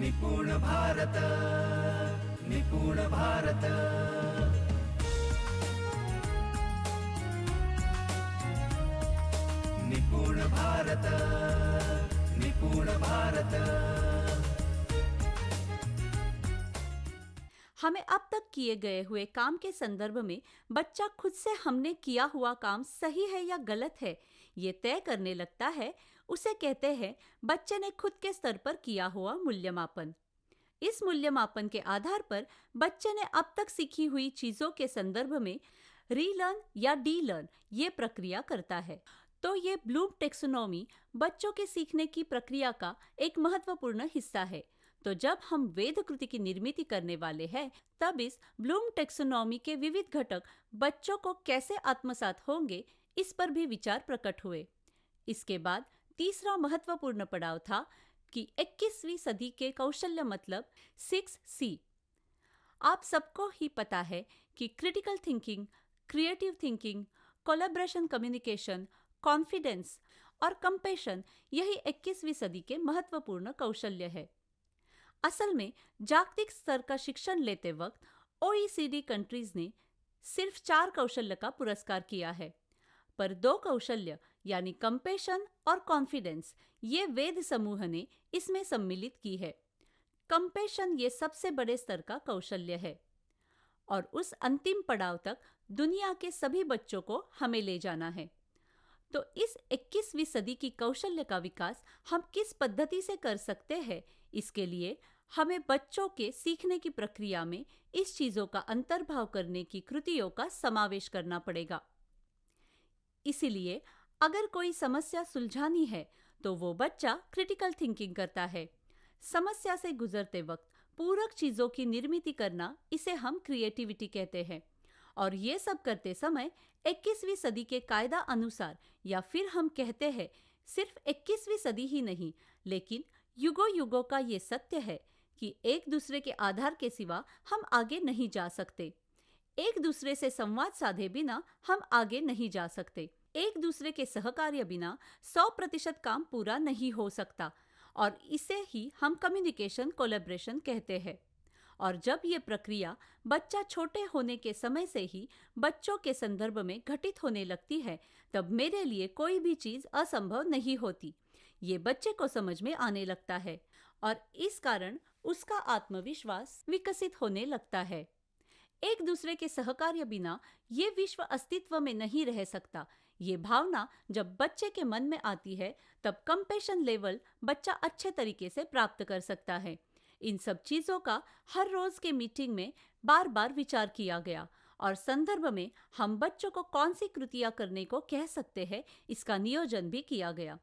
निपुण भारत, निपुण भारत। निपुण भारत, निपुण भारत। हमें अब तक किए गए हुए काम के संदर्भ में बच्चा खुद से हमने किया हुआ काम सही है या गलत है ये तय करने लगता है, उसे कहते हैं बच्चे ने खुद के स्तर पर किया हुआ मूल्यमापन। इस मूल्यमापन के आधार पर बच्चे ने अब तक सीखी हुई चीजों के संदर्भ में रीलर्न या डी लर्न ये प्रक्रिया करता है। तो ये ब्लूम टेक्सोनॉमी बच्चों के सीखने की प्रक्रिया का एक महत्वपूर्ण हिस्सा है। तो जब हम वेद कृति की निर्मिति करने वाले हैं, तब इस ब्लूम टेक्सोनॉमी के विविध घटक बच्चों को कैसे आत्मसात होंगे, इस पर भी विचार प्रकट हुए। इसके बाद तीसरा महत्वपूर्ण पड़ाव था कि 21वीं सदी के कौशल्य मतलब 6C। आप सबको ही पता है कि critical thinking, creative thinking, collaboration communication, confidence और कंपैशन यही 21वीं सदी के महत्वपूर्ण कौशल्य है। असल में जागतिक स्तर का शिक्षण लेते वक्त OECD कंट्रीज ने सिर्फ 4 कौशल्य का पुरस्कार किया है, पर 2 कौशल्य यानी कंपैशन और कॉन्फिडेंस ये वेद समूह ने इसमें सम्मिलित की है। कंपैशन ये सबसे बड़े स्तर का कौशल्य है और उस अंतिम पड़ाव तक दुनिया के सभी बच्चों को हमें ले जाना है। तो इस 21वीं सदी की कौशल्य का विकास हम किस पद्धति से कर सकते हैं, इसके लिए हमें बच्चों के सीखने की प्रक्रिया में इस चीजों का अंतर्भाव करने की कृतियों का समावेश करना पड़ेगा। इसीलिए अगर कोई समस्या सुलझानी है तो वो बच्चा क्रिटिकल थिंकिंग करता है। समस्या से गुजरते वक्त पूरक चीजों की निर्मित करना, इसे हम क्रिएटिविटी कहते हैं। और ये सब करते समय 21वीं सदी के कायदा अनुसार, या फिर हम कहते हैं सिर्फ 21वीं सदी ही नहीं, लेकिन युगों युगों का ये सत्य है कि एक दूसरे के आधार के सिवा हम आगे नहीं जा सकते। एक दूसरे से संवाद साधे बिना हम आगे नहीं जा सकते। एक दूसरे के सहकार्य बिना 100% काम पूरा नहीं हो सकता, और इसे ही हम कम्युनिकेशन कोलैबोरेशन कहते हैं। और जब ये प्रक्रिया बच्चा छोटे होने के समय से ही बच्चों के संदर्भ में घटित होने लगती है, तब मेरे लिए कोई भी चीज असंभव नहीं होती, ये बच्चे को समझ में आने लगता है और इस कारण उसका आत्मविश्वास विकसित होने लगता है। एक दूसरे के सहकार्य बिना ये विश्व अस्तित्व में नहीं रह सकता। ये भावना जब बच्चे के मन में आती है, तब कंपैशन लेवल बच्चा अच्छे तरीके से प्राप्त कर सकता है। इन सब चीजों का हर रोज के मीटिंग में बार बार विचार किया गया और संदर्भ में हम बच्चों को कौन सी कृतियां करने को कह सकते हैं, इसका नियोजन भी किया गया।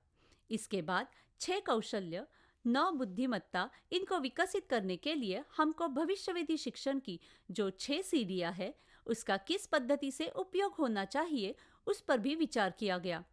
इसके बाद 6 कौशल्य, 9 बुद्धिमत्ता, इनको विकसित करने के लिए हमको भविष्यवेधी शिक्षण की जो 6 सीढ़ियां है, उसका किस पद्धति से उपयोग होना चाहिए, उस पर भी विचार किया गया।